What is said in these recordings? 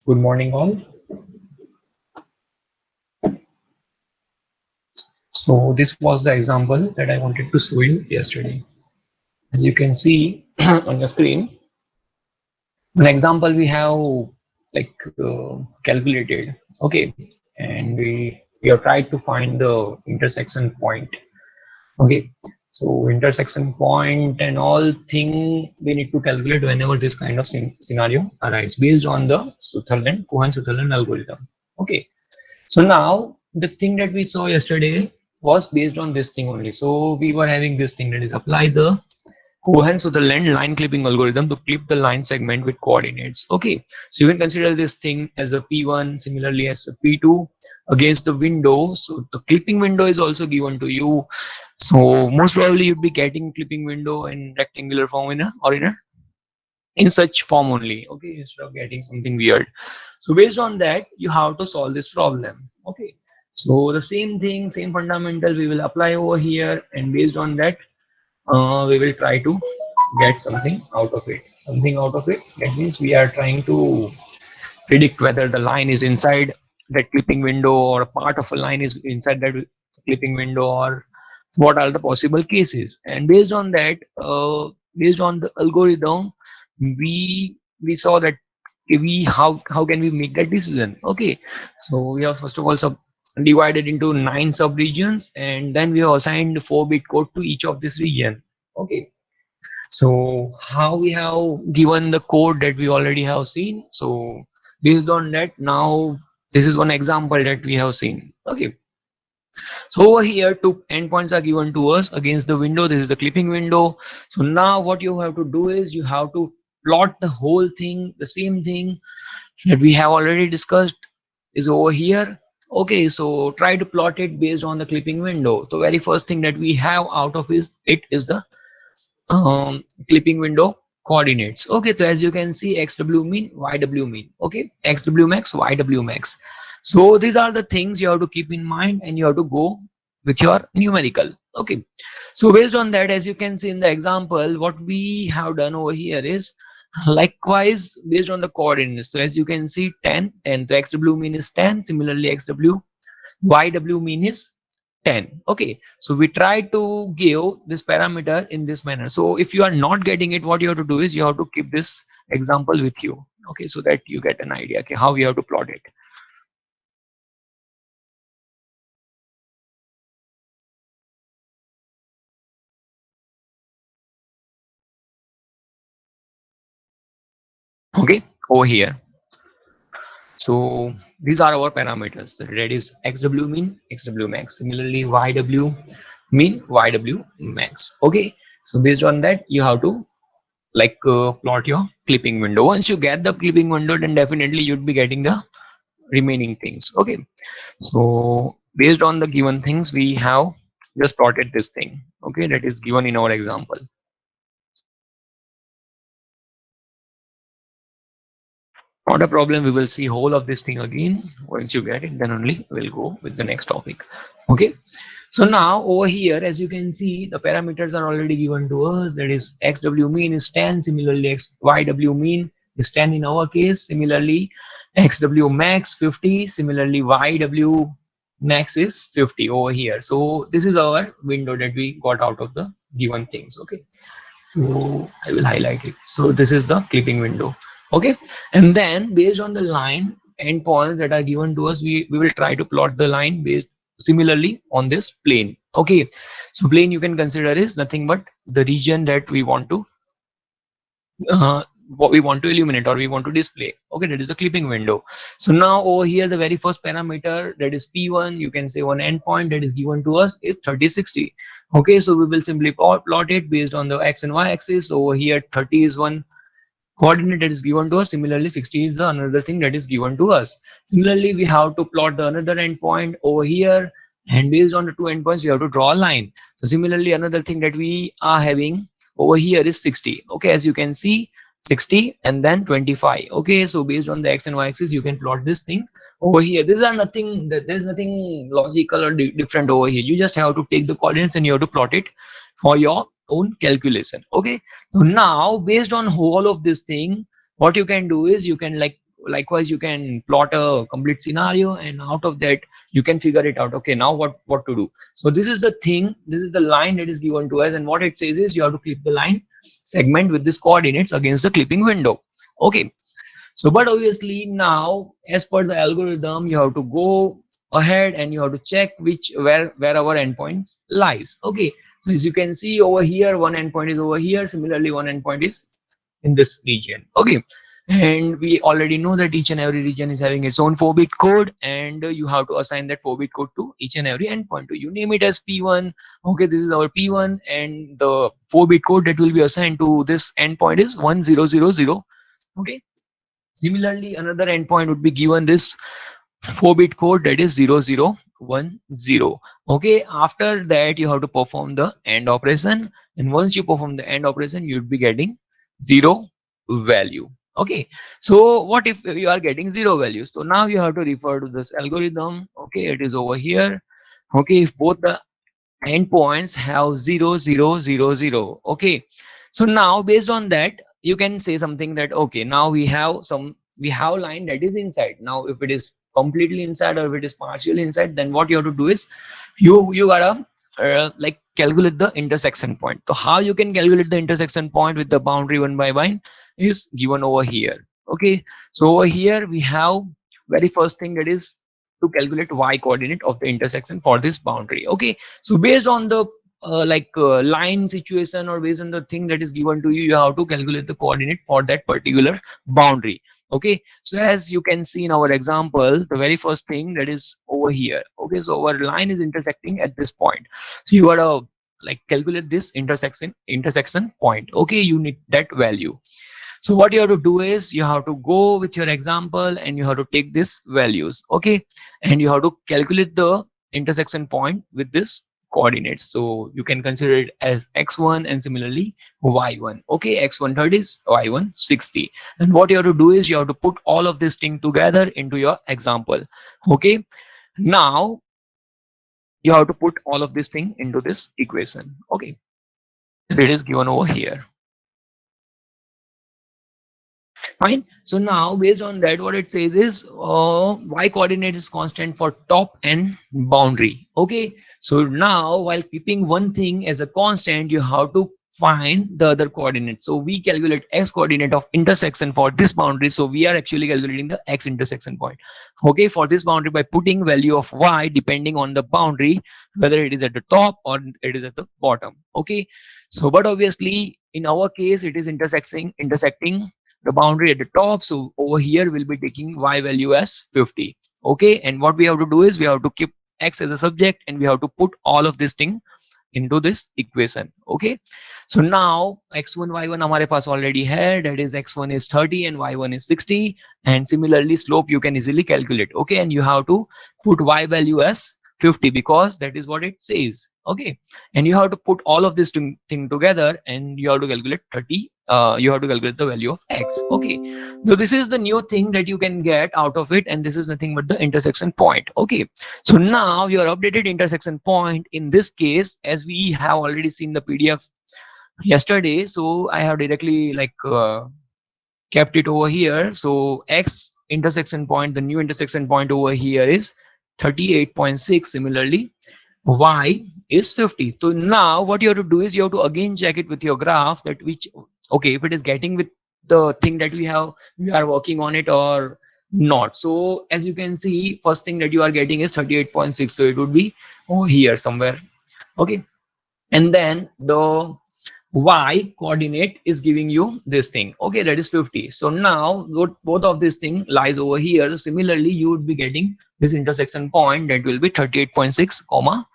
Good morning, all. So this was the example that I wanted to show you yesterday. As you can see on the screen, an example we have like calculated, okay, and we have tried to find the intersection point, okay. So intersection point and all thing we need to calculate whenever this kind of scenario arises based on the Cohen-Sutherland algorithm, okay. So now the thing that we saw yesterday was based on this thing only. So we were having this thing that is apply the Cohen-Sutherland line clipping algorithm to clip the line segment with coordinates. Okay, so you can consider this thing as a P1, similarly as a P2 against the window. So the clipping window is also given to you. So most probably you'd be getting clipping window in rectangular form in such form only. Okay, instead of getting something weird. So based on that, you have to solve this problem. Okay. So the same thing, same fundamental we will apply over here, and based on that, we will try to get something out of it. Something out of it. That means we are trying to predict whether the line is inside that clipping window or a part of a line is inside that clipping window, or what are the possible cases. And based on that, based on the algorithm, we saw that we how can we make that decision. Okay, so we have first of all divided into 9 sub-regions, and then we have assigned 4-bit code to each of this region. Okay, so how we have given the code that we already have seen. So based on that, now this is one example that we have seen. Okay, so over here, two endpoints are given to us against the window. This is the clipping window. So now what you have to do is you have to plot the whole thing, the same thing that we have already discussed is over here. Okay, so try to plot it based on the clipping window. So very first thing that we have out of is the clipping window coordinates. Okay, so as you can see, xw mean, yw mean. Okay, xw max, yw max. So these are the things you have to keep in mind, and you have to go with your numerical. Okay, so based on that, as you can see in the example, what we have done over here is likewise based on the coordinates. So as you can see, 10, and the xw mean is 10. Similarly, yw mean is 10. Okay, so we try to give this parameter in this manner. So if you are not getting it, what you have to do is you have to keep this example with you. Okay, so that you get an idea, okay, how you have to plot it. Okay, over here. So these are our parameters. That is xw mean, xw max. Similarly, yw mean, yw max. Okay, so based on that, you have to plot your clipping window. Once you get the clipping window, then definitely you'd be getting the remaining things. Okay, so based on the given things, we have just plotted this thing. Okay, that is given in our example. Not a problem, we will see whole of this thing again. Once you get it, then only we'll go with the next topic. Okay, so now over here, as you can see, the parameters are already given to us. That is xw mean is 10. Similarly, yw mean is 10 in our case. Similarly, xw max 50. Similarly, yw max is 50 over here. So this is our window that we got out of the given things. Okay, so I will highlight it. So this is the clipping window. Okay, and then based on the line endpoints that are given to us, we will try to plot the line based similarly on this plane. Okay, so plane you can consider is nothing but the region that we want to what we want to illuminate or we want to display. Okay, that is the clipping window. So now over here, the very first parameter, that is p1, you can say one endpoint that is given to us is 3060. Okay, so we will simply plot it based on the x and y axis. Over here 30 is one coordinate that is given to us. Similarly, 60 is the another thing that is given to us. Similarly, we have to plot the another endpoint over here, and based on the two endpoints we have to draw a line. So similarly, another thing that we are having over here is 60. Okay, as you can see, 60 and then 25. Okay, so based on the x and y axis, you can plot this thing over here. These are nothing, there's nothing logical or different over here. You just have to take the coordinates and you have to plot it for your own calculation. Okay, so now based on whole of this thing, what you can do is you can likewise you can plot a complete scenario, and out of that you can figure it out. Okay, now what to do. So this is the thing, this is the line that is given to us, and what it says is you have to clip the line segment with this coordinates against the clipping window. Okay, so but obviously now as per the algorithm you have to go ahead and you have to check which where our endpoints lies. Okay, so as you can see over here, one endpoint is over here, similarly one endpoint is in this region. Okay, and we already know that each and every region is having its own 4-bit code, and you have to assign that 4-bit code to each and every endpoint. So you name it as P1. Okay, this is our P1, and the 4-bit code that will be assigned to this endpoint is 1000. Okay, similarly another endpoint would be given this 4-bit code that is 0010. Okay, after that you have to perform the AND operation, and once you perform the AND operation you would be getting 0 value. Okay, so what if you are getting 0 values? So now you have to refer to this algorithm. Okay, it is over here. Okay, if both the endpoints have 0000. Okay, so now based on that you can say something that okay, now we have line that is inside. Now if it is completely inside or if it is partially inside, then what you have to do is you gotta like calculate the intersection point. So how you can calculate the intersection point with the boundary one by one is given over here. Okay, so over here we have very first thing, that is to calculate y coordinate of the intersection for this boundary. Okay, so based on the line situation, or based on the thing that is given to you, you have to calculate the coordinate for that particular boundary. Okay, so as you can see in our example, the very first thing that is over here. Okay, so our line is intersecting at this point, so you gotta like calculate this intersection point. Okay, you need that value. So what you have to do is you have to go with your example and you have to take these values. Okay, and you have to calculate the intersection point with this coordinates. So you can consider it as x1 and similarly y1. Okay, x1 30, y1 60. And what you have to do is you have to put all of this thing together into your example. Okay, now you have to put all of this thing into this equation. Okay, it is given over here. Fine. So now based on that, what it says is y coordinate is constant for top and boundary. Okay, so now while keeping one thing as a constant, you have to find the other coordinate. So we calculate x coordinate of intersection for this boundary, so we are actually calculating the x intersection point. Okay, for this boundary by putting value of y depending on the boundary, whether it is at the top or it is at the bottom. Okay, so but obviously in our case it is intersecting the boundary at the top, so over here we'll be taking y value as 50. Okay, and what we have to do is we have to keep x as a subject and we have to put all of this thing into this equation. Okay, so now x1 y1 हमारे पास already है, that is x1 is 30 and y1 is 60, and similarly slope you can easily calculate. Okay, and you have to put y value as 50 because that is what it says. Okay, and you have to put all of this thing together and you have to calculate 30, you have to calculate the value of x. Okay, so this is the new thing that you can get out of it, and this is nothing but the intersection point. Okay, so now your updated intersection point in this case, as we have already seen the PDF yesterday, so I have directly kept it over here. So x intersection point, the new intersection point over here is 38.6. Similarly y is 50. So now what you have to do is you have to again check it with your graph, that which, okay, if it is getting with the thing that we are working on it or not. So as you can see, first thing that you are getting is 38.6, so it would be over here somewhere. Okay, and then the y coordinate is giving you this thing. Okay, that is 50. So now both of this thing lies over here. Similarly you would be getting this intersection point that will be 38.6 comma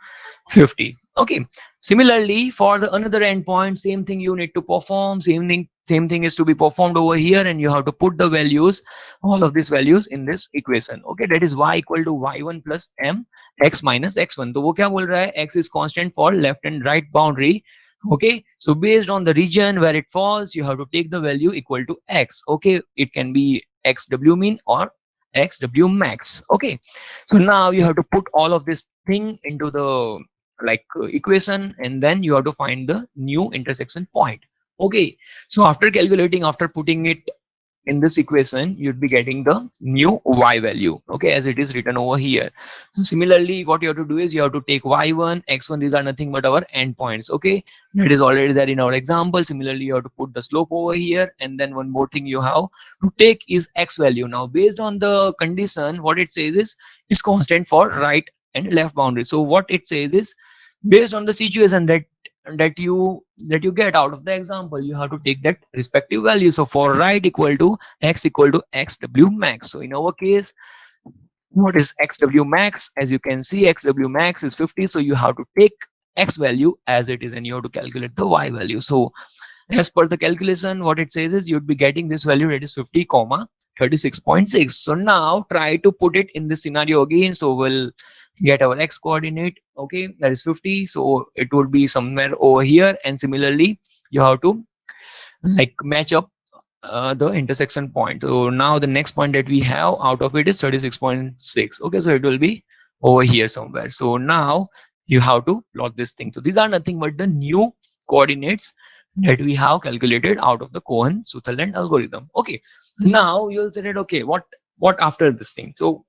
50. Okay, similarly for the another endpoint, same thing you need to perform, same thing is to be performed over here, and you have to put the values, all of these values in this equation. Okay, that is y equal to y1 plus m x minus x1. तो वो क्या बोल रहा है, x is constant for left and right boundary. Okay, so based on the region where it falls, you have to take the value equal to x. Okay, it can be xw mean or xw max. Okay, so now you have to put all of this thing into the equation, and then you have to find the new intersection point. Okay, so after calculating, after putting it in this equation, you'd be getting the new y value, okay, as it is written over here. So similarly, what you have to do is you have to take y1, x1, these are nothing but our endpoints, okay, that is already there in our example. Similarly, you have to put the slope over here, and then one more thing you have to take is x value. Now based on the condition, what it says is constant for right and left boundary. So what it says is, based on the situation that you get out of the example, you have to take that respective value. So for right equal to xw max. So in our case, what is xw max? As you can see, xw max is 50, so you have to take x value as it is, and you have to calculate the y value. So as per the calculation, what it says is you'd be getting this value, that is 50 comma 36.6. So now try to put it in this scenario again. So we'll get our x coordinate, okay, that is 50, so it would be somewhere over here. And similarly, you have to like match up the intersection point. So now the next point that we have out of it is 36.6, okay, so it will be over here somewhere. So now you have to plot this thing. So these are nothing but the new coordinates that we have calculated out of the Cohen-Sutherland algorithm. Okay, now you'll say that, okay, what after this thing? So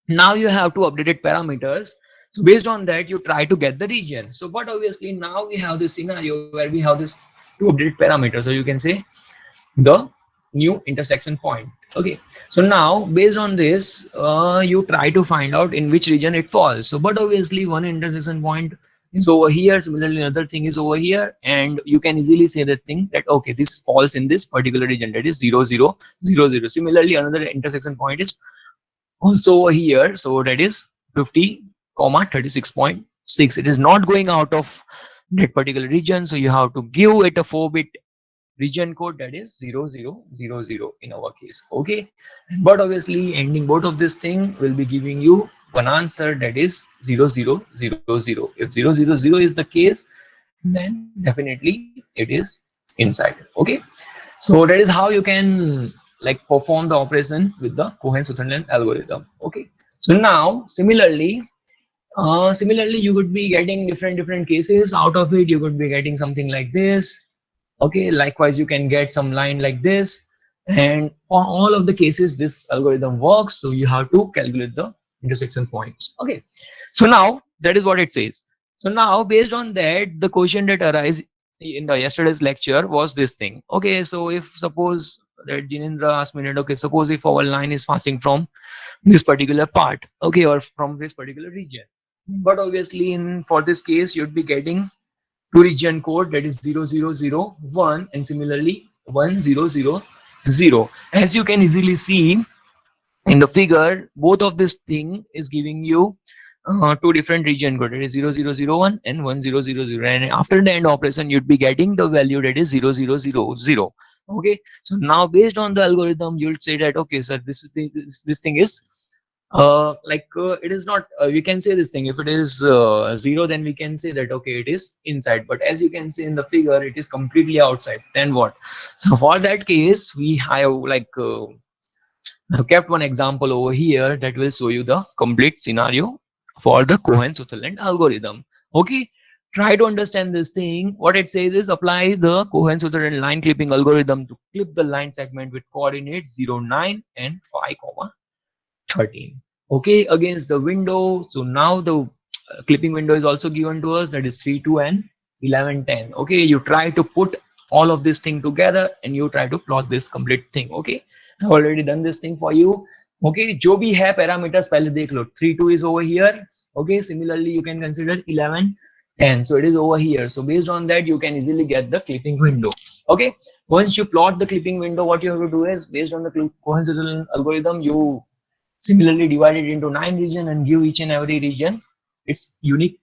now you have to updated parameters. So based on that, you try to get the region. So but obviously now we have this scenario where we have this two updated parameters, so you can say the new intersection point. Okay, so now based on this, you try to find out in which region it falls. So but obviously one intersection point is over here, similarly another thing is over here, and you can easily say that thing that, okay, this falls in this particular region, that is 0 0 0 0. Similarly, another intersection point is also over here, so that is 50 comma 36.6. It is not going out of that particular region, so you have to give it a 4-bit region code, that is 0000 in our case. Okay, but obviously ending both of this thing will be giving you one answer, that is 0000. If 000 is the case, then definitely it is inside. Okay, so that is how you can like perform the operation with the Cohen-Sutherland algorithm. Okay, so now similarly you could be getting different cases out of it. You could be getting something like this. Okay, likewise you can get some line like this, and for all of the cases this algorithm works. So you have to calculate the intersection points. Okay, so now that is what it says. So now based on that, the question that arise in the yesterday's lecture was this thing. Okay, so if suppose that Jinendra asked me that, okay, suppose if our line is passing from this particular part, okay, or from this particular region, but obviously in for this case you'd be getting two region code, that is 0001 and similarly 1000. As you can easily see in the figure, both of this thing is giving you two different region code, that is 0001 and 1000, and after the end operation you'd be getting the value, that is 0000. Okay, so now based on the algorithm you'll say that, okay sir, this thing is it is not, we can say this thing, if it is 0, then we can say that, okay, it is inside, but as you can see in the figure it is completely outside. Then what? So for that case we have I've kept one example over here that will show you the complete scenario for the Cohen-Sutherland algorithm. Okay, try to understand this thing. What it says is apply the Cohen-Sutherland line clipping algorithm to clip the line segment with coordinates 0 9 and 5 comma 13, okay, against the window. So now the clipping window is also given to us, that is 3 2 and 11 10. Okay, you try to put all of this thing together and you try to plot this complete thing. Okay, I've already done this thing for you. Okay, जो भी है parameters पहले देख लो. 3 2 is over here. Okay, similarly you can consider 11 10, so it is over here. So based on that you can easily get the clipping window. Okay, once you plot the clipping window, what you have to do is, based on the Cohen-Sutherland algorithm, you similarly divide it into 9 regions and give each and every region its unique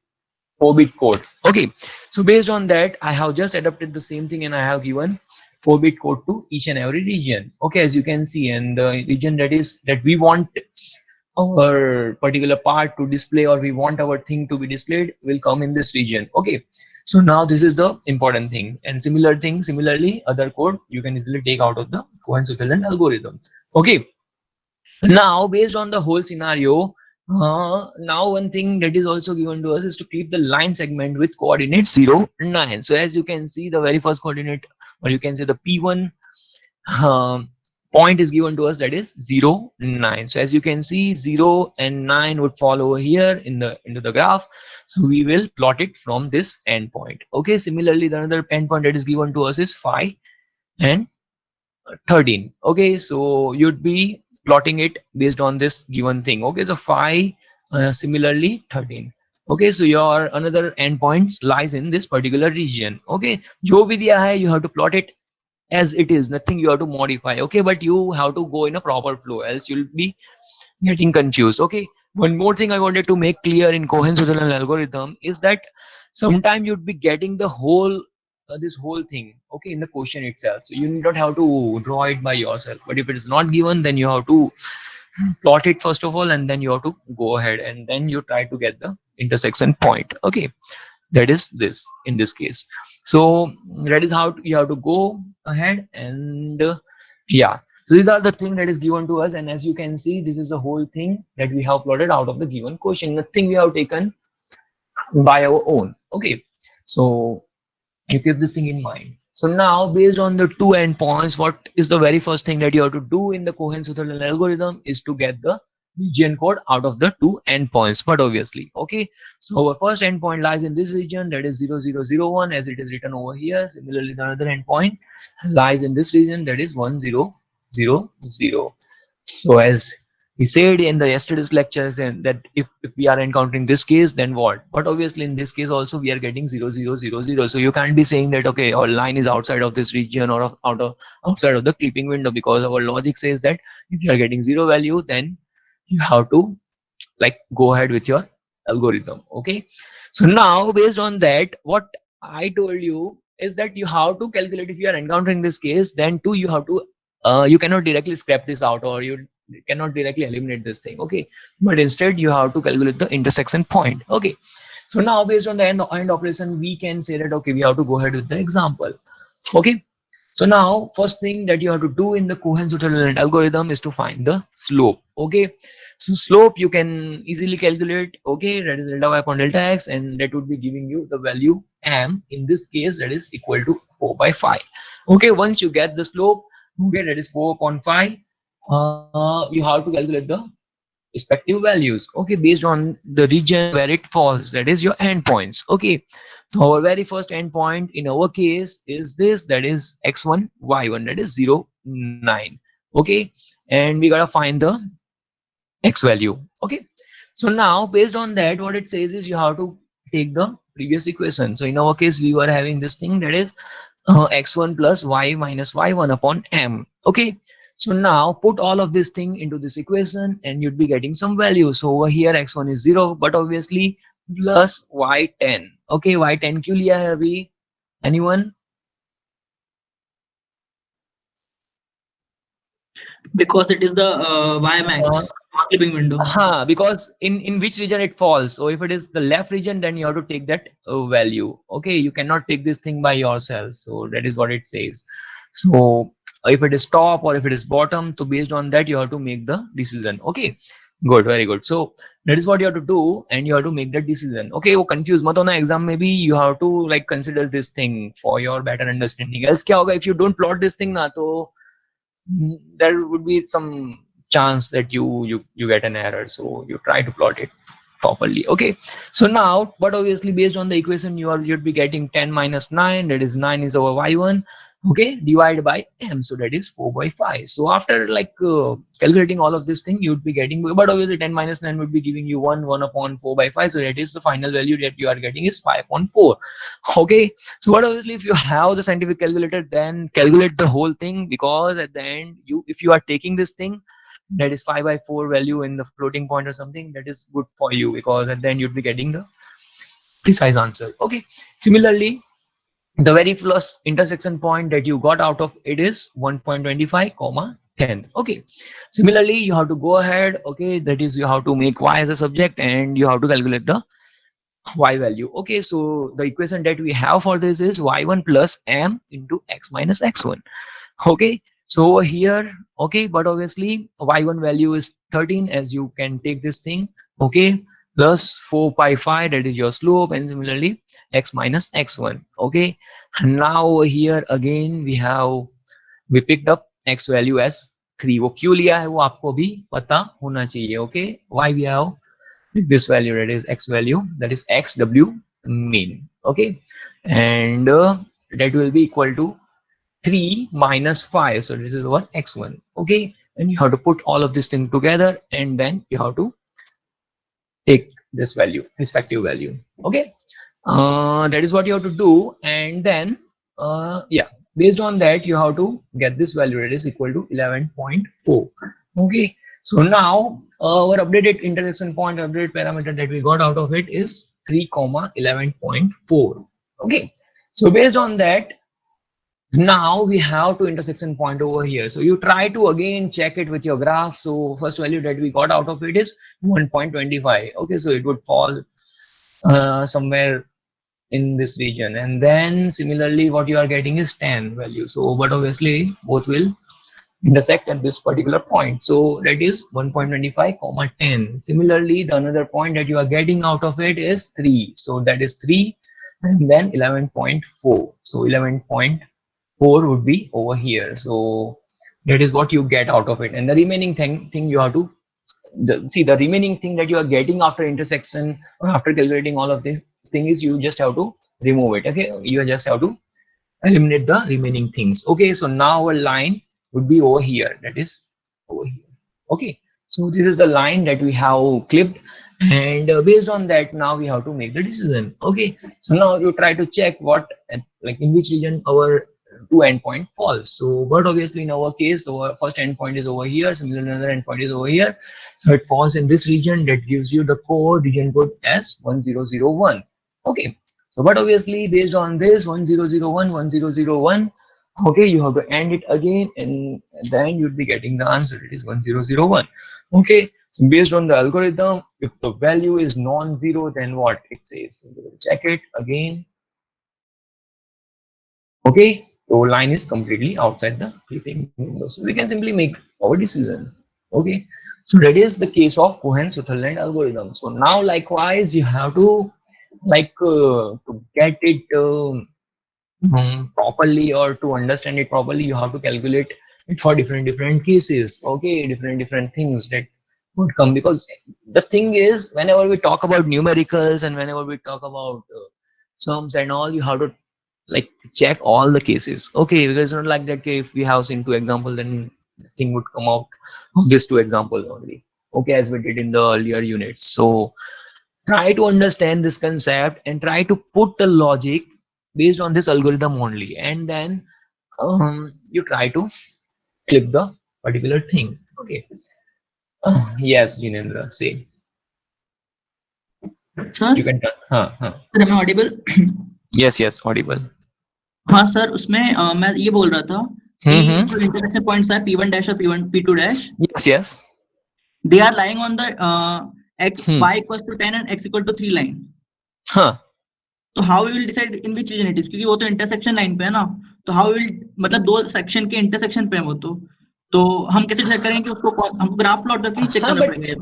4-bit code. Okay, so based on that I have just adapted the same thing and I have given 4-bit code to each and every region. Okay, as you can see, and the region that we want our particular part to display, or we want our thing to be displayed, will come in this region. Okay, so now this is the important thing, and similarly other code you can easily take out of the Cohen-Sutherland algorithm. Okay, now based on the whole scenario, now one thing that is also given to us is to keep the line segment with coordinates 0 9. So as you can see, the very first coordinate, or you can say the p1 point is given to us, that is 0, 9. So as you can see, 0 and 9 would fall over here in the into the graph. So we will plot it from this endpoint. Okay, similarly the another endpoint that is given to us is 5 and 13. Okay, so you'd be plotting it based on this given thing. Okay, so 5, similarly 13. Okay, so your another endpoint lies in this particular region. Okay, jo bhi diya hai, you have to plot it as it is, nothing you have to modify. Okay, but you have to go in a proper flow, else you'll be getting confused. Okay, one more thing I wanted to make clear in Cohen Sutherland algorithm is that sometime you'd be getting the whole this whole thing, okay, in the question itself, so you don't have to draw it by yourself. But if it is not given, then you have to plot it first of all, and then you have to go ahead and then you try to get the intersection point. Okay, that is this in this case. So that is how you have to go ahead and yeah, so these are the thing that is given to us, and as you can see, this is the whole thing that we have plotted out of the given question. Nothing we have taken by our own. Okay, so you keep this thing in mind. So now, based on the two endpoints, what is the very first thing that you have to do in the Cohen-Sutherland algorithm is to get the region code out of the two endpoints. But obviously, okay, so our first endpoint lies in this region, that is 0001, as it is written over here. Similarly, the other endpoint lies in this region, that is 1000. So as he said in the yesterday's lectures, and that if we are encountering this case, then what? But obviously in this case also we are getting 0000. So you can't be saying that okay, our line is outside of this region or outside of the clipping window, because our logic says that if you are getting zero value, then you have to like go ahead with your algorithm. Okay, so now based on that, what I told you is that you have to calculate, if you are encountering this case, then too you have to you cannot directly scrap this out, or you cannot directly eliminate this thing. Okay, but instead you have to calculate the intersection point. Okay, so now based on the end operation, we can say that okay, we have to go ahead with the example. Okay, so now first thing that you have to do in the Cohen-Sutherland algorithm is to find the slope. Okay, so slope you can easily calculate. Okay, that is delta y upon delta x, and that would be giving you the value m. In this case, that is equal to 4 by 5. Okay, once you get the slope, okay, that is 4 upon 5, you have to calculate the respective values, okay, based on the region where it falls, that is your endpoints. Okay, so our very first endpoint in our case is this, that is x1 y1, that is 0, 9. Okay, and we gotta find the x value. Okay, so now based on that, what it says is you have to take the previous equation. So in our case, we were having this thing, that is x1 plus y minus y1 upon m. Okay, so now put all of this thing into this equation and you'd be getting some value. So over here x1 is 0, but obviously plus y10. Okay, y10 क्यों लिया है अभी? Anyone? Because it is the y max clipping window. Because in which region it falls. So if it is the left region, then you have to take that value. Okay, you cannot take this thing by yourself. So that is what it says. So if it is top or if it is bottom, so based on that you have to make the decision. Okay, good, very good. So that is what you have to do, and you have to make that decision. Okay, वो confused मत होना exam में भी, you have to like consider this thing for your better understanding. Else क्या होगा, if you don't plot this thing ना, तो there would be some chance that you get an error. So you try to plot it properly. Okay, so now, but obviously based on the equation, you'd be getting 10 minus 9, that is 9 is over y1. Okay, divided by m, so that is 4 by 5. So after like calculating all of this thing, you'd be getting, but obviously 10 minus 9 would be giving you 1 upon 4 by 5. So that is the final value that you are getting is 5.4. Okay, so but obviously if you have the scientific calculator, then calculate the whole thing, because at the end, if you are taking this thing that is 5 by 4 value in the floating point or something, that is good for you, because at the end you'd be getting the precise answer. Okay, similarly the very first intersection point that you got out of it is 1.25 comma 10. Okay, similarly you have to go ahead. Okay, that is you have to make y as a subject and you have to calculate the y value. Okay, so the equation that we have for this is y1 plus m into x minus x1. Okay, so over here, okay, but obviously y1 value is 13, as you can take this thing. Okay, plus 4 pi 5, that is your slope, and similarly x minus x1. Okay, and now over here again we picked up x value as 3. वो क्यों लिया है वो आपको भी पता होना चाहिए. Okay, why we have this value, that is x value, that is xw mean. Okay, and that will be equal to 3 minus 5. So this is what x1. Okay, and you have to put all of this thing together, and then you have to take this value, respective value. Okay, that is what you have to do, and then yeah, based on that you have to get this value, that is equal to 11.4. Okay, so now our updated intersection point, updated parameter that we got out of it is 3 comma 11.4. Okay, so based on that, now we have to intersection point over here. So you try to again check it with your graph. So first value that we got out of it is 1.25. Okay, so it would fall somewhere in this region, and then similarly what you are getting is 10 value. So but obviously both will intersect at this particular point. So that is 1.25 comma 10. Similarly, the another point that you are getting out of it is 3. So that is 3 and then 11.4. So 11.4 would be over here. So that is what you get out of it, and the remaining thing you have to see, the remaining thing that you are getting after intersection or after calculating all of this thing is you just have to remove it. Okay, you just have to eliminate the remaining things. Okay, so now our line would be over here, that is over here. Okay, so this is the line that we have clipped, and based on that now we have to make the decision. Okay, so now you try to check what, like in which region our two endpoint falls. So but obviously in our case our first endpoint is over here, similarly another endpoint is over here, so it falls in this region. That gives you the code, region code as 1001. Okay, so but obviously based on this 1001, okay, you have to end it again, and then you'd be getting the answer. It is 1001. Okay, so based on the algorithm, if the value is non-zero, then what it says? So we'll check it again. Okay, so line is completely outside the clipping window, so we can simply make our decision. Okay, so that is the case of Cohen-Sutherland algorithm. So now likewise you have to to get it properly, or to understand it properly, you have to calculate it for different cases. Okay, different things that would come, because the thing is, whenever we talk about numericals and whenever we talk about sums and all, you have to like check all the cases. Okay, because it's not like that, okay, if we have seen 2 example, then the thing would come out of this 2 example only. Okay, as we did in the earlier units. So try to understand this concept and try to put the logic based on this algorithm only, and then you try to clip the particular thing. Okay. Yes, Jinendra, say. Sir You can turn. Sir am I audible? Yes, audible. हाँ sir, उसमें मैं ये बोल रहा था कि जो intersection points है P1 डैश और P2 dash, Yes. they are lying on the x y equals to 10 and x equal to 3 line. हाँ. तो how will decide in which region it is, क्योंकि वो तो इंटरसेक्शन लाइन पे है ना, तो हाउ विल, मतलब 2 सेक्शन के इंटरसेक्शन पे है वो, तो हम कैसे डिसाइड करेंगे कि उसको, हमको ग्राफ प्लॉट करके चेक करना पड़ेगा।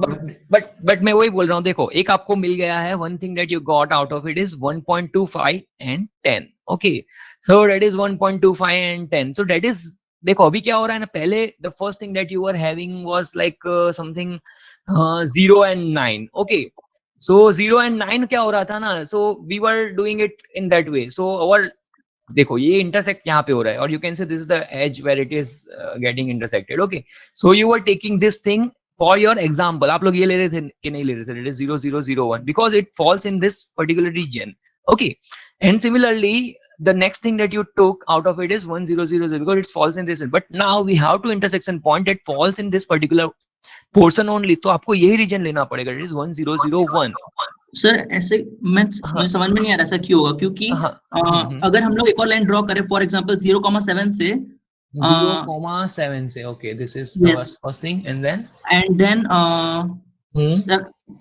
बट मैं वही बोल रहा हूँ, देखो एक आपको मिल गया है, one thing that you got out of it is 1.25 and 10. Okay, so that is 1.25 and 10. So that is, देखो अभी क्या हो रहा है ना, पहले the first thing that you are having was like something 0 and 9. Okay, so 0 and 9 क्या हो रहा था ना, so we were doing it in that way. So our, देखो ये इंटरसेक्ट यहाँ पे हो रहा है, और you can say this is the edge where it is getting intersected. Okay, so you are taking this thing for your example. आप लोग ये ले रहे थे कि नहीं ले रहे थे? It is 0001 because it falls in this particular region. Okay, and similarly the next thing that you took out of it is 1000 because it falls in this, but now we have to intersection point that falls in this particular portion only. तो आपको यही reason लेना पड़ेगा, it is 1001. Sir ऐसे मुझे समझ में नहीं आ रहा ऐसा क्यों होगा, क्योंकि अगर हम लोग एक और लाइन ड्रॉ करें फॉर एग्जांपल 0,7 से 0,7 से, okay, this is first thing, and then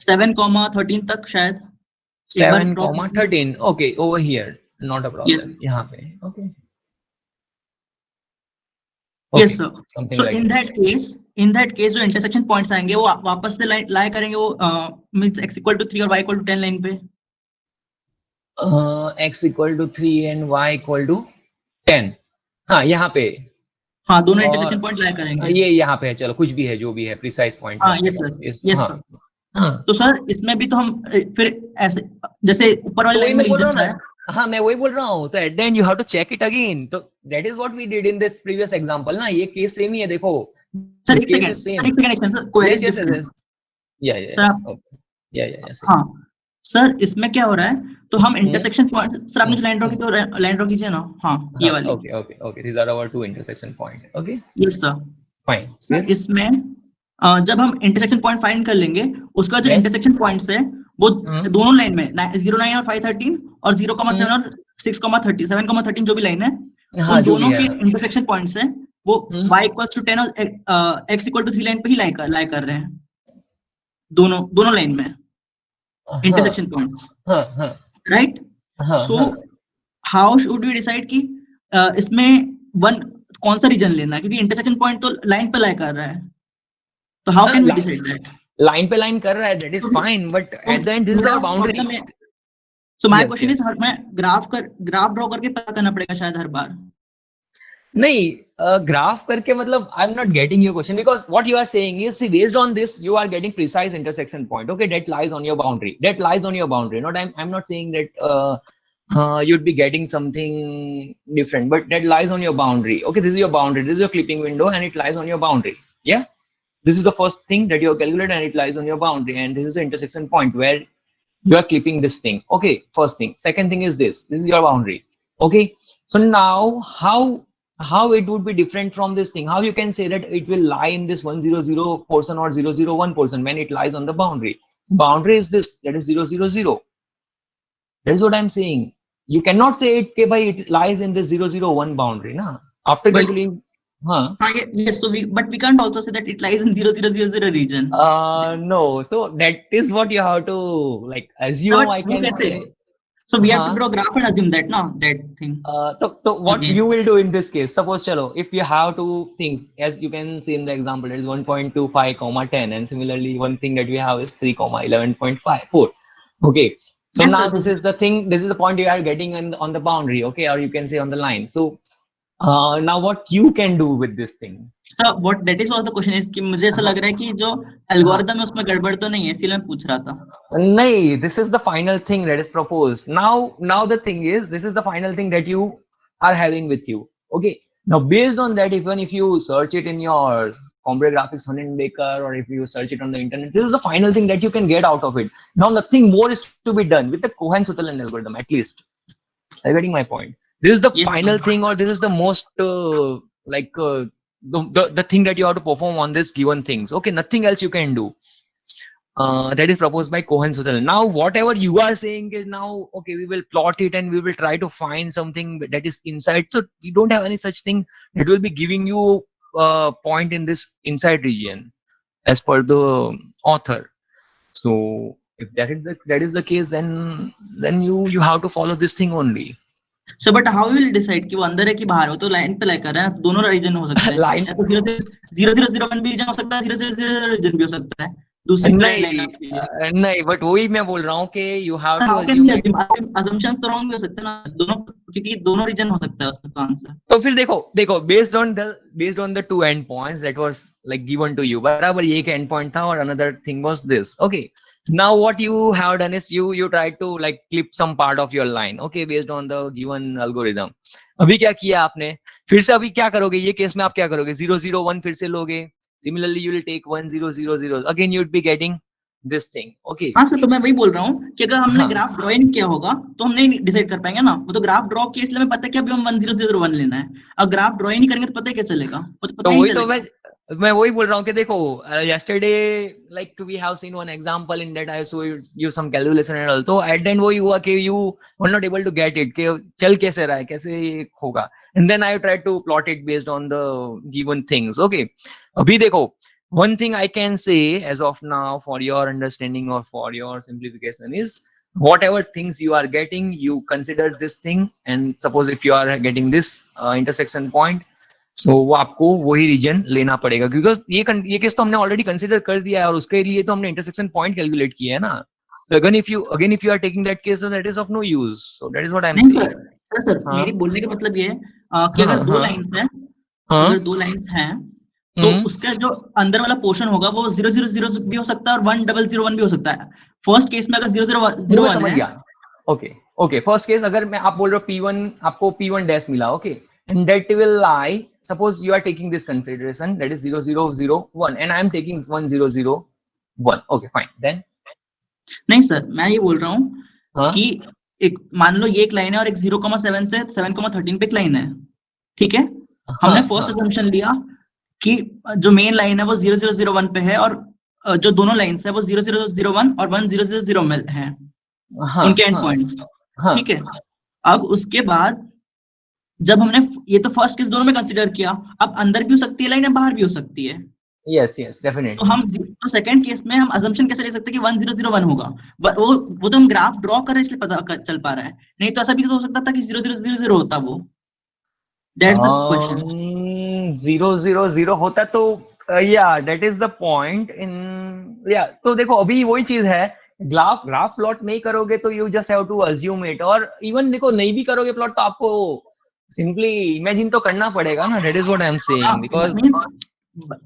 7,13 तक शायद 7,13. okay, over here, not a problem. Yes. यहाँ पे, okay. Yes sir. Something so like in that case जो intersection points आएंगे वो वापस से lie करेंगे वो means x equal to 3 और y equal to 10 लाइन पे, x equal to 3 and y equal to 10. हाँ यहाँ पे, हाँ, दोनों और इंटरसेक्शन पॉइंट लाई करेंगे। ये यहाँ पे है, चलो कुछ भी है, जो भी है प्रिसाइज पॉइंट है हाँ, अपने यस पास। सर, यस हाँ सर। हाँ, तो सर इसमें भी तो हम फिर ऐसे जैसे ऊपर वाली तो वही लाइन में मैं बोल रहा हूँ रीजन ना, है। हाँ मैं वही बोल रहा हूँ, तो at the end you have to check it again. तो that is what we did in this previous example ना, ये केस सेम ही है, देखो सर दिस एक case is second sir, same. एक second sir, yes coherence yes difference. Yes, yeah sir आप, okay, yeah same. हाँ सर इसमें क्या हो रहा है, तो हम इंटरसेक्शन पॉइंट, सर आपने जो लाइन ड्रॉ की हम्म, तो लाइन ड्रॉ कीजिए ना, हाँ ये हाँ वाली। Okay okay okay, these are our two intersection point, okay yes sir. fine, sir फिर इसमें जब हम इंटरसेक्शन पॉइंट फाइंड कर लेंगे, उसका जो yes, इंटरसेक्शन पॉइंट्स है वो दोनों लाइन में 09 और 513 और 0,7 और 6,30 7,13 जो भी लाइन है, हाँ उन जो भी दोनों है, के इंटरसेक्शन पॉइंट्स है वो हम्म, y इक्वल्स टू 10 और x इक्वल टू 3 लाइन पे ही लाई कर रहे हैं, दोनों दोनों लाइन में हाँ इंटरसेक्शन पॉइंट्स, हाँ हाँ राइट। हाँ सो हाँ, हाउ शुड वी डिसाइड कि इसमें वन कौन सा रीजन लेना है, क्योंकि इंटरसेक्शन पॉइंट तो लाइन पे लाई कर रहा है, तो how can we decide that? Line पे लाइन कर रहा है, दैट इज फाइन, बट तो at the end this is मेरा आवर बाउंड्री। प्रॉब्लम है, so my yes question is, yes, मैं ग्राफ ड्रॉ करके पता करना पड़ेगा शायद हर बार। नहीं ग्राफ करके मतलब I am not getting your question, because what you are saying is, see based on this you are getting precise intersection point, okay that lies on your boundary, that lies on your boundary, not I am not saying that you'd be getting something different, but that lies on your boundary. Okay, this is your boundary, this is your clipping window, and it lies on your boundary. Yeah, this is the first thing that you have calculated, and it lies on your boundary, and this is the intersection point where you are clipping this thing. Okay, first thing. Second thing is this is your boundary. Okay, so now how it would be different from this thing, how you can say that it will lie in this 100 portion or 001 portion when it lies on the boundary. Boundary is this, that is 000. That is what I'm saying. You cannot say it ke bhai it lies in the 001 boundary na, after But calculating. Huh? yes, so but we can't also say that it lies in 0000 region. No, so that is what you have to like assume, But I वो can कैसे? say. So we have to Huh? draw graph and assume that, no, that thing. So what Okay. you will do in this case, suppose chalo, if you have two things, as you can see in the example, it is 1.25 comma 10, and similarly one thing that we have is 3 comma 11.54. Okay, so Yes, now sir. this is the thing, this is the point you are getting on the boundary, okay, or you can say on the line. So now what you can do with this thing. So what that is was the question is कि मुझे ऐसा हाँ लग रहा है कि जो हाँ, एल्गोरिदम है उसमें गड़बड़ तो नहीं है, इसलिए मैं पूछ रहा था। nahi, this is the final thing that is proposed. Now the thing is, this is the final thing that you are having with you. Okay. Now, based on that, even if you search it in your Combre Graphics Honen Baker, or if you search it on the internet, this is the final thing that you can get out of it. Now, nothing more is to be done with the Cohen-Sutherland algorithm, at least. Are you getting my point? This is the Yes, final sir. thing, or this is the most the thing that you have to perform on this given things. Okay, nothing else you can do. That is proposed by Cohen-Sutherland. Now, whatever you are saying is now, okay, we will plot it and we will try to find something that is inside. So we don't have any such thing that will be giving you a point in this inside region as per the author. So if that is the case, then you have to follow this thing only. So but how will decide कि वो अंदर है कि बाहर है? वो तो line पे लाई कर रहा है, दोनों रीजन हो सकते हैं, Line या तो 0001 भी रीजन हो सकता है, 0000 रीजन भी हो सकता है, दूसरी लाइन नहीं, आपके लिए। नहीं, बट वही मैं बोल रहा हूँ कि you have to how can assume be it. assumptions तो रॉन्ग भी हो सकते हैं ना दोनों, क्योंकि दोनों रीजन हो सकता है उसमें तो आंसर। तो फिर देखो based on the two endpoints that was like given to you, बराबर ये एक endpoint था और another thing was this. Okay, now what you have done is you try to like clip some part of your line, okay, based on the given algorithm. अभी क्या किया आपने, फिर से अभी क्या करोगे, ये केस में आप क्या करोगे, 001 फिर से लोगे, similarly you will take 1000, again you would be getting this thing. Okay. हाँ सर, तो मैं वही बोल रहा हूँ कि अगर हमने हाँ, ग्राफ ड्रॉ नहीं किया होगा तो हम नहीं डिसाइड कर पाएंगे ना, वो तो ग्राफ ड्रॉ किया इसलिए हमें पता है कि अभी हम 1001 लेना है, अब ग्राफ ड्रॉ ही नहीं करेंगे तो पता ही कैसे चलेगा, वो तो पता तो ही नहीं वही तो चलेगा। मैं वही बोल रहा हूँ कि देखो, yesterday like we have seen one example in that I saw you some calculation and all, तो at the end वही हुआ कि you were not able to get it कि चल कैसे रहा है, कैसे होगा, and then I tried to plot it based on the given things. Okay, अभी देखो, one thing I can say as of now for your understanding or for your simplification is, whatever things you are getting, you consider this thing, and suppose if you are getting this intersection point, सो वो आपको वही reason लेना पड़ेगा, क्योंकि ये case तो हमने already consider कर दिया है, और उसके लिए तो हमने इंटरसेक्शन पॉइंट कैलकुलेट किया है ना. तो again if you are taking that case, that is of no use. So that is what I am नहीं सेइंग. सर, सर हाँ मेरी बोलने का मतलब ये है कि हाँ अगर दो हाँ लाइंस हैं हाँ अगर दो लाइंस हैं तो उसका जो अंदर वाला पोर्शन होगा वो 000 भी हो सकता है और 1001 भी हो सकता है। फर्स्ट केस में अगर वो मैं 0001 समझ है, गया। ओके ओके, फर्स्ट केस अगर मैं आप बोल रहे हो P1 आपको P1 डैश मिला, okay, and that will lie, suppose you are taking this consideration that is 0001 and I am taking 1001, okay fine, then नहीं सर मैं ये बोल रहा हूँ हाँ कि एक मान लो ये एक लाइन है और एक 0,7 से 7,13 पे एक लाइन है, ठीक है। हाँ हमने फर्स्ट हाँ असम्पशन लिया कि जो मेन लाइन है वो 0001 पे है और जो दोनों लाइंस है वो 0001 और 1000 में है, हाँ उनके एंड हाँ पॉइंट्स, हाँ, ठीक है। अब उसके बाद जब हमने ये तो फर्स्ट केस दोनों में कंसीडर किया, अब अंदर भी हो सकती है लाइन या बाहर भी हो सकती है। यस यस तो डेफिनेटली। हम तो सेकंड केस में हम अजम्पशन कैसे ले सकते हैं कि 1001 होगा। वो तो हम ग्राफ ड्रॉ कर रहे हैं इसलिए पता चल पा रहा है, नहीं तो ऐसा भी तो हो सकता था कि 0000 होता वो। That's the question. 000 होता तो या that is the point in, या तो देखो अभी वही चीज है, ग्राफ ग्राफ प्लॉट नहीं करोगे तो you just have to assume it, और इवन देखो नहीं भी करोगे प्लॉट तो आपको सिंपली इमेजिन तो करना पड़ेगा ना, that is what I am saying because means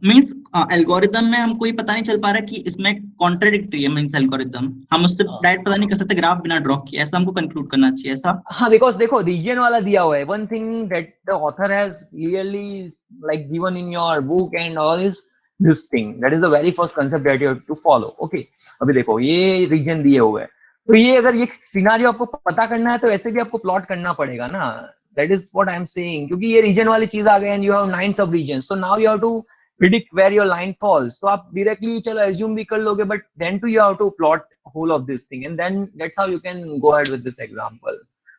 means algorithm में हमको ये पता नहीं चल पा रहा कि इसमें कॉन्ट्राडिक्टरी है। मींस एल्गोरिदम हम उससे डायरेक्ट पता नहीं कर सकते ग्राफ बिना ड्रॉ किए, ऐसा हमको कंक्लूड करना चाहिए ऐसा। हाँ बिकॉज देखो रीजन वाला दिया हुआ है, one thing that the author has clearly like given in your book and all is this thing, that is the very first concept that you have to follow, okay. अभी देखो ये reason दिए हुए हैं, तो ये अगर ये सिनारियो आपको पता करना है तो ऐसे भी आपको प्लॉट करना पड़ेगा ना, that is what I am saying, क्योंकि ये रीजन वाली चीज आ गई and you have 9 sub regions, so now you have to predict where your line falls, so आप directly चलो assume भी कर लोगे, but then too you have to plot whole of this thing and then that's how you can go ahead with this example.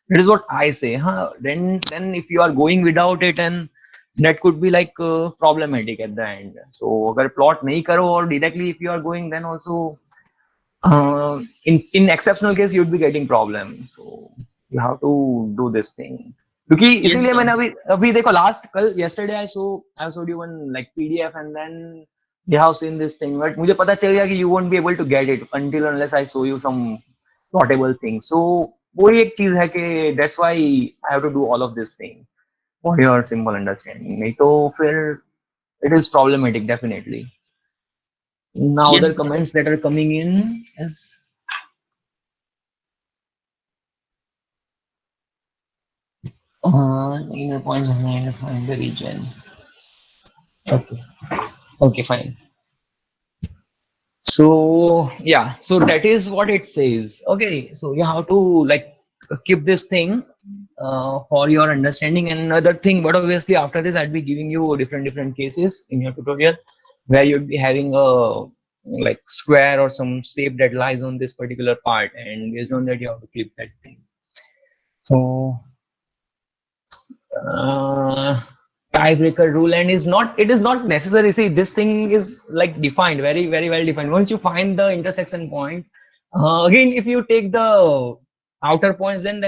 That is what I say, huh? Then if you are going without it and that could be like problematic at the end. So अगर plot नहीं करो और directly if you are going, then also in exceptional case you'd be getting problem. So you have to do this thing. क्योंकि yes इसीलिए sir. मैंने अभी अभी देखो लास्ट कल yesterday I showed you one like PDF and then you have seen this thing, but मुझे पता चल गया कि you won't be able to get it until unless I show you some plotable things. So वही एक चीज है कि that's why I have to do all of this thing for your simple understanding. नहीं तो फिर it is problematic definitely. Now yes other comments that are coming in is inner points of the region. Okay. Okay, fine. So yeah, so that is what it says. Okay, so you have to like keep this thing for your understanding and another thing. But obviously after this, I'd be giving you different cases in your tutorial where you'd be having a like square or some shape that lies on this particular part, and based on that you have to clip that thing. So tiebreaker rule, and it is not necessary. See, this thing is like defined, very well defined. Once you find the intersection point, again if you take the outer points, then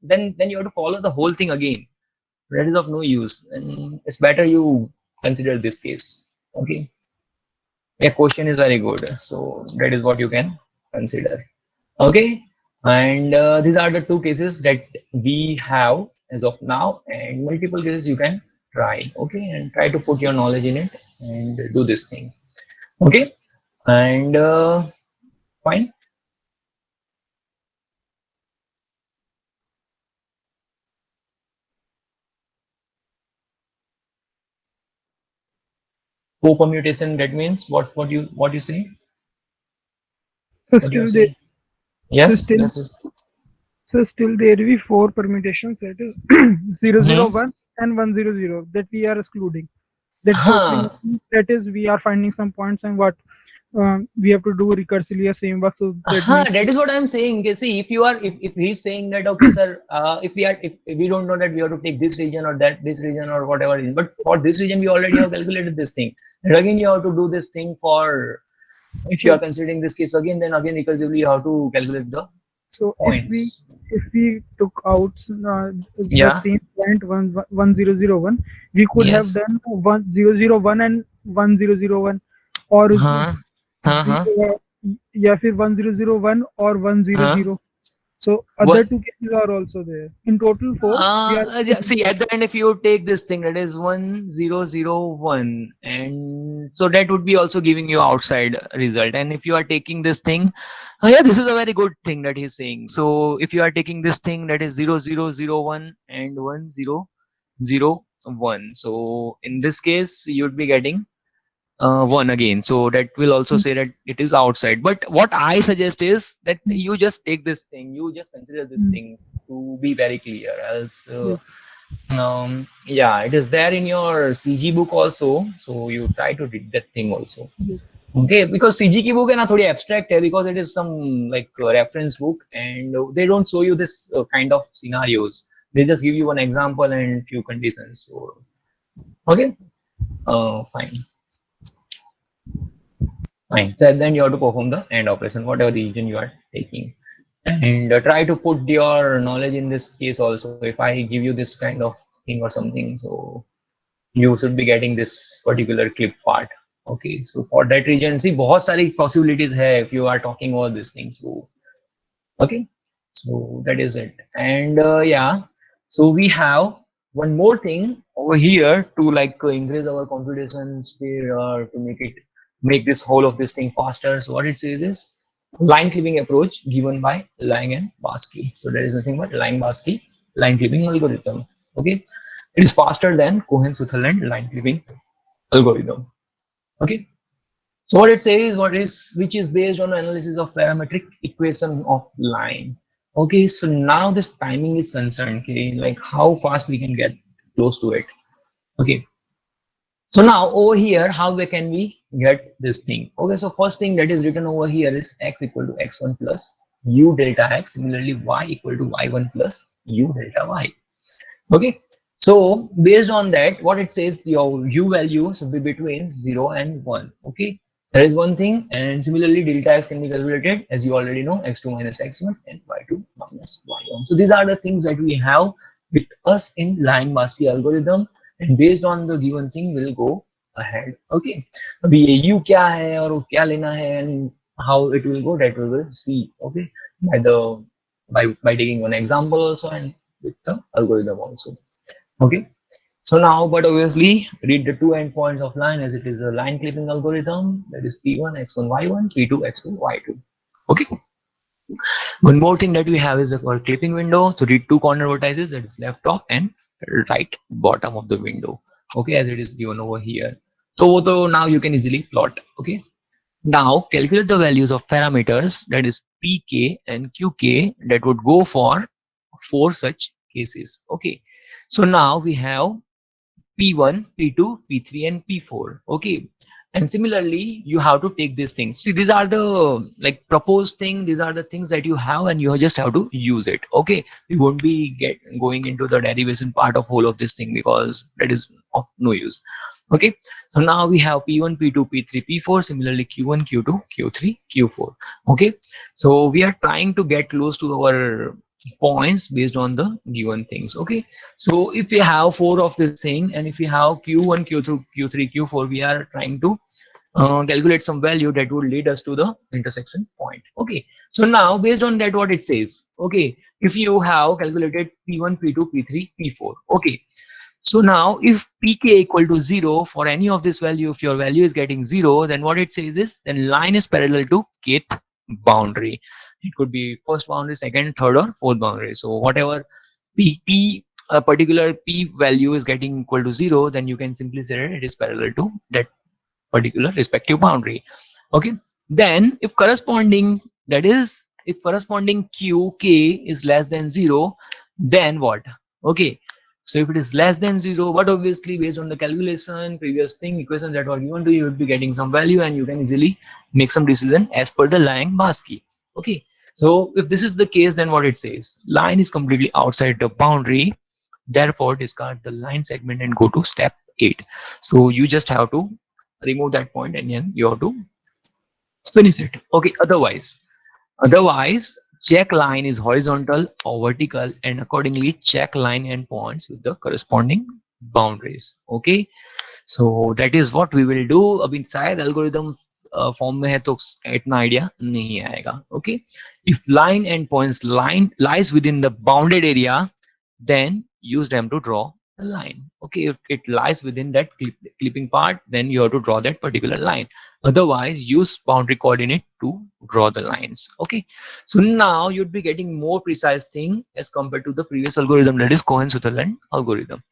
then you have to follow the whole thing again. That is of no use, and it's better you consider this case. Okay, your question is very good, so that is what you can consider. Okay, and these are the two cases that we have as of now, and multiple cases you can try. Okay, and try to put your knowledge in it and do this thing. Okay, and fine. Co-permutation, that means what you say, So what you are still there, saying. so Yes, still, yes, yes. so still there will be 4 permutations, that is 001 and 100 that we are excluding. That totally Huh. means that is we are finding some points and what we have to do recursively a same work. So that means That is what I'm saying. Okay, see, if you are if he's saying that okay, sir, if we don't know that we have to take this region or that this region or whatever, but for this region we already have calculated this thing. And again, you have to do this thing for if you are so, considering this case again, then again recursively you have to calculate the so points. if we took out the Yeah. same point 1001, we could have Yes. done 1001 and 1001, or Huh. Huh. we Huh. या फिर 1001 और Huh. 100 So other two cases are also there. In total 4. We are Yeah, see, at the end, if you take this thing, that is 1 0 0 1, and so that would be also giving you outside result. And if you are taking this thing, yeah, this is a very good thing that he's saying. So if you are taking this thing, that is 0 0 0 1 and 1 0 0 1, so in this case you would be getting 1 again, so that will also say that it is outside. But what I suggest is that you just take this thing, you just consider this thing to be very clear, else Yes. yeah, it is there in your CG book also, so you try to read that thing also. Okay, because CG की book है ना थोड़ी abstract है, because it is some like reference book, and they don't show you this kind of scenarios. They just give you one example and few conditions. So okay, fine. Fine. So then you have to perform the AND operation, whatever region you are taking, and try to put your knowledge in this case also. If I give you this kind of thing or something, so you should be getting this particular clip part. Okay, so for that region, see, बहुत सारी possibilities है if you are talking all these things. So okay, so that is it. And yeah, so we have one more thing over here to like increase our computation speed or to make this whole of this thing faster. So what it says is line clipping approach given by Lang and Baski. So there is nothing but Lang-Baski line clipping algorithm. Okay, it is faster than Cohen-Sutherland line clipping algorithm. Okay, so what it says, which is based on analysis of parametric equation of line. Okay, so now this timing is concerned. Okay, like how fast we can get close to it. Okay, so now over here, how can we get this thing? Okay, so first thing that is written over here is x equal to x1 plus u delta x. Similarly, y equal to y1 plus u delta y. Okay, so based on that, what it says, your u value should be between 0 and 1. Okay, that is one thing. And similarly, delta x can be calculated, as you already know, x2 minus x1 and y2 minus y1. So these are the things that we have with us in Lang-Baski algorithm, and based on the given thing, we'll go ahead. Okay, अभी ये u क्या है और वो क्या लेना है, and how it will go, that we will see. Okay, by taking one example also, and with the algorithm also. Okay, so now, but obviously read the two endpoints of line as it is a line clipping algorithm, that is p1 x1 y1, p2 x2 y2. Okay, one more thing that we have is a clipping window. So read two corner vertices, that is left top and right bottom of the window. Okay, as it is given over here. So now you can easily plot. Okay, now calculate the values of parameters, that is pk and qk, that would go for 4 such cases. Okay, so now we have p1, p2, p3 and p4. Okay, and similarly you have to take these things. See, these are the like proposed thing, these are the things that you have, and you just have to use it. Okay, we won't be going into the derivation part of whole of this thing, because that is of no use. Okay, so now we have p1, p2, p3, p4, similarly q1, q2, q3, q4. Okay, so we are trying to get close to our points based on the given things. Okay, so if we have 4 of this thing, and if we have q1, q2, q3, q4, we are trying to calculate some value that would lead us to the intersection point. Okay, so now based on that, what it says, okay, if you have calculated p1, p2, p3, p4. Okay, so now if pk equal to 0 for any of this value, if your value is getting 0, then what it says is then line is parallel to kth boundary. It could be first boundary, second, third or fourth boundary. So whatever p a particular p value is getting equal to 0, then you can simply say that it is parallel to that particular respective boundary. Okay, then if corresponding, that is if corresponding qk is less than 0, then what? Okay, so if it is less than 0, but obviously based on the calculation, previous thing, equations that were given to you, you would be getting some value, and you can easily make some decision as per the Lang-Baski. Okay, so if this is the case, then what it says, line is completely outside the boundary, therefore discard the line segment and go to step 8. So you just have to remove that point, and then you have to finish it. Okay, otherwise check line is horizontal or vertical, and accordingly check line endpoints with the corresponding boundaries. Okay, so that is what we will do. अब शायद algorithm form में है तो इतना idea नहीं आएगा. Okay, if line and points lies with in the bounded area, then use them to draw the line. Okay, if it lies within that clipping part, then you have to draw that particular line. Otherwise, use boundary coordinate to draw the lines. Okay, so now you'd be getting more precise thing as compared to the previous algorithm, that is Cohen-Sutherland algorithm.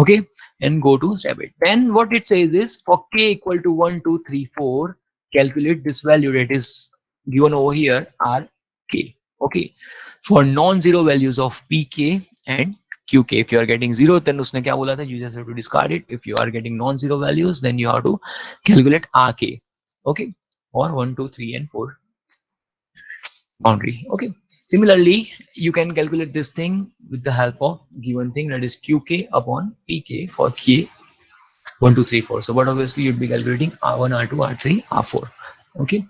Okay, and go to step 8. Then what it says is, for k equal to 1 2 3 4, calculate this value that is given over here are k. Okay, for non-zero values of pk and qk. If you are getting 0, then उसने क्या बोला था, you just have to discard it. If you are getting non-zero values, then you have to calculate rk. Okay, or 1 2 3 and 4 boundary. Okay, similarly you can calculate this thing with the help of given thing, that is qk upon pk for k 1 2 3 4. So but obviously you'd be calculating r1 r2 r3 r4. Okay,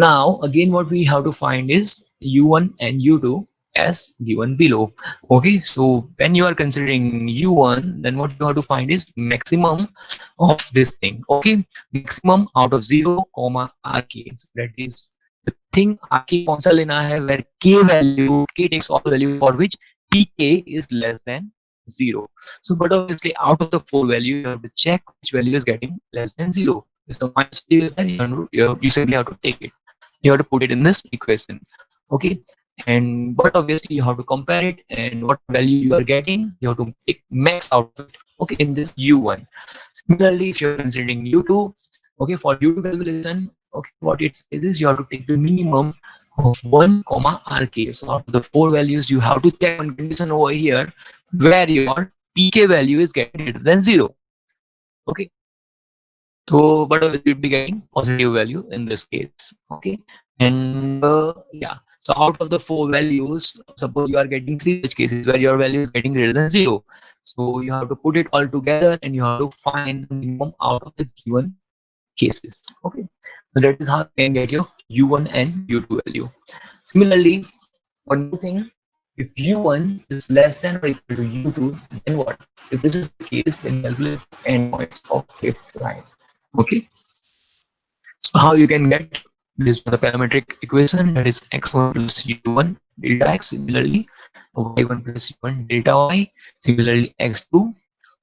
now again what we have to find is u1 and u2 as given below. Okay, so when you are considering u1, then what you have to find is maximum of this thing. Okay, maximum out of 0 comma rk. So that is the thing rk kaun sa lena hai, where k value, k takes all value for which pk is less than 0. So but obviously out of the 4 value, you have to check which value is getting less than 0. If the minus 0 is there, you simply have to take it. You have to put it in this equation. Okay, and but obviously you have to compare it, and what value you are getting, you have to take max out of it. Okay, in this u1. Similarly, if you're considering u2, okay, for u2 calculation, okay, what it says is you have to take the minimum of 1 comma rk. So out of the 4 values, you have to check one condition over here where your pk value is getting greater than 0. Okay, so but you'll be getting positive value in this case. Okay, and yeah, so out of the 4 values, suppose you are getting 3 such cases where your value is getting greater than 0. So you have to put it all together and you have to find the minimum out of the given cases. Okay, so that is how you can get your u1 and u2 value. Similarly, one more thing, if u1 is less than or equal to u2, then what? If this is the case, then calculate endpoints of fifth line. Okay, so how you can get this the parametric equation, that is x1 plus u1 delta x. Similarly, y1 plus u1 delta y. Similarly, x2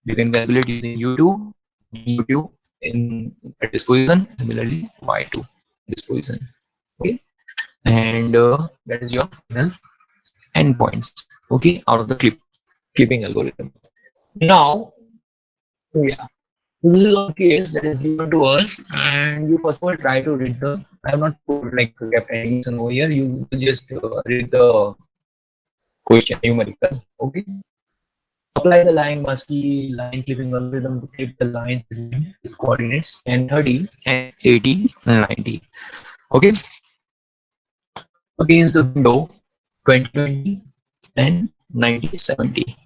you can calculate using u2 in this position. Similarly, y2 this position. Okay, and that is your final endpoints. Okay, out of the clipping algorithm. Now, yeah, this is a case that is given to us, and you first of all try to read the. I have not put like kept any over here. You just read the question numerical. Okay. Apply the Lion-Masky line clipping algorithm to clip the lines with coordinates 10, 30, and 80, 90. Okay. Against the window 2020 and 90, 70.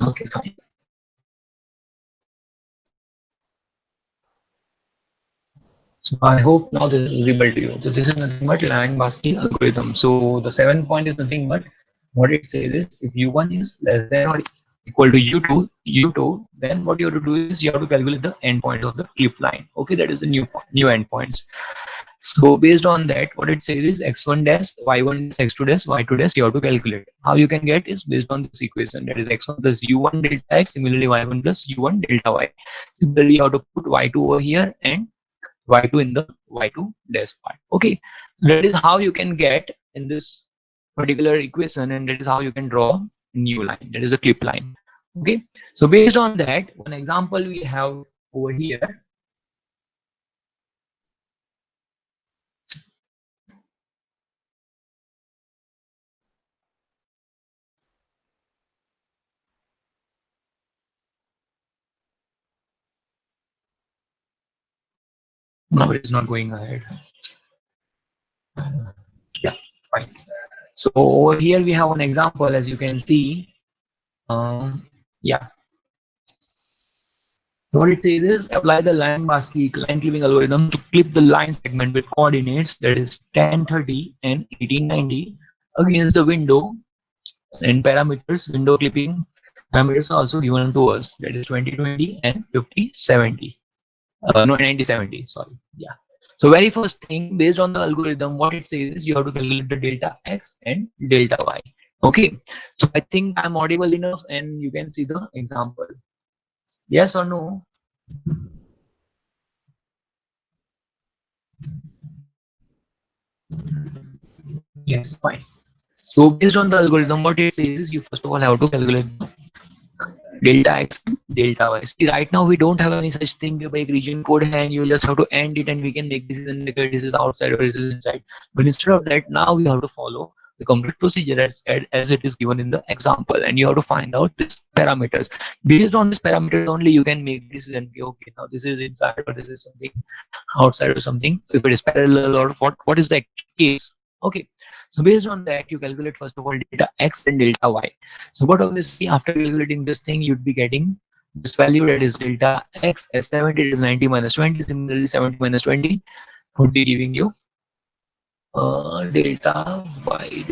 Okay, fine. So I hope now this is visible to you. So this is nothing but Lion-Masky algorithm. So the 7 point is nothing but what it says is, if u1 is less than or equal to u2, then what you have to do is you have to calculate the endpoints of the clip line. Okay, that is the new endpoints. So based on that, what it says is x1 dash, y1 dash, x2 dash, y2 dash, you have to calculate. How you can get is based on this equation, that is x1 plus u1 delta x. Similarly, y1 plus u1 delta y. Similarly, you have to put y2 over here and y2 in the y2 dash part. Okay, that is how you can get in this particular equation, and that is how you can draw a new line, that is a clip line. Okay, so based on that, one example we have over here. No, it is not going ahead. Yeah, fine. So over here we have an example, as you can see. Yeah. So what it says is, apply the Lion-Masky line clipping algorithm to clip the line segment with coordinates, that is 10, 30, and 18, 90 against the window, and parameters, window clipping parameters are also given to us, that is 20, 20 and 50, 70. No, 90, 70, sorry. Yeah. So very first thing, based on the algorithm, what it says is you have to calculate the delta x and delta y. Okay, so I think I'm audible enough and you can see the example. Yes or no? Yes, fine. So based on the algorithm, what it says is you first of all have to calculate delta x, delta y. See, right now we don't have any such thing like region code and you just have to end it and we can make decision like this is outside or this is inside. But instead of that, now we have to follow the complete procedure as it is given in the example, and you have to find out these parameters. Based on these parameters only, you can make decision. Okay, now this is inside or this is something outside or something. If it is parallel or what is the case? Okay. So based on that, you calculate first of all delta x and delta y. So what obviously after calculating this thing, you'd be getting this value that is delta x as 70 is 90 minus 20. Similarly, 70 minus 20 would be giving you delta y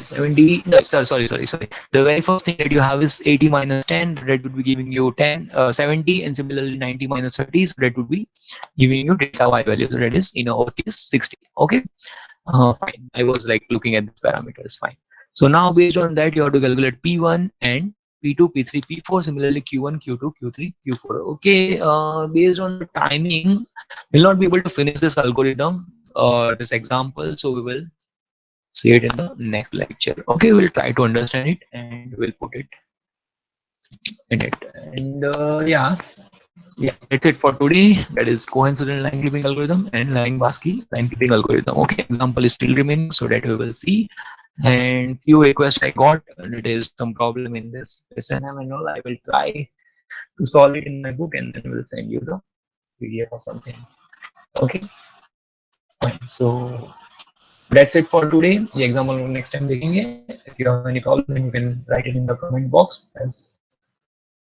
70. No, sorry. The very first thing that you have is 80 minus 10. That would be giving you 70, and similarly 90 minus 30. So that would be giving you delta y value. So that is in our case 60. Okay. Fine. I was like looking at the parameters. Fine. So now based on that, you have to calculate P1 and P2, P3, P4. Similarly, Q1, Q2, Q3, Q4. Okay. Based on the timing, we'll not be able to finish this algorithm or this example. So we will see it in the next lecture. Okay. We'll try to understand it and we'll put it in it. And yeah, that's it for today. That is coincident line keeping algorithm and Laing-Baszke line keeping algorithm. Okay, example is still remaining, so that we will see. And few requests I got, and it is some problem in this SNM and all. I will try to solve it in my book, and then we'll send you the PDF or something. Okay, fine. So that's it for today. The example next time देखेंगे. If you have any problem, you can write it in the comment box. As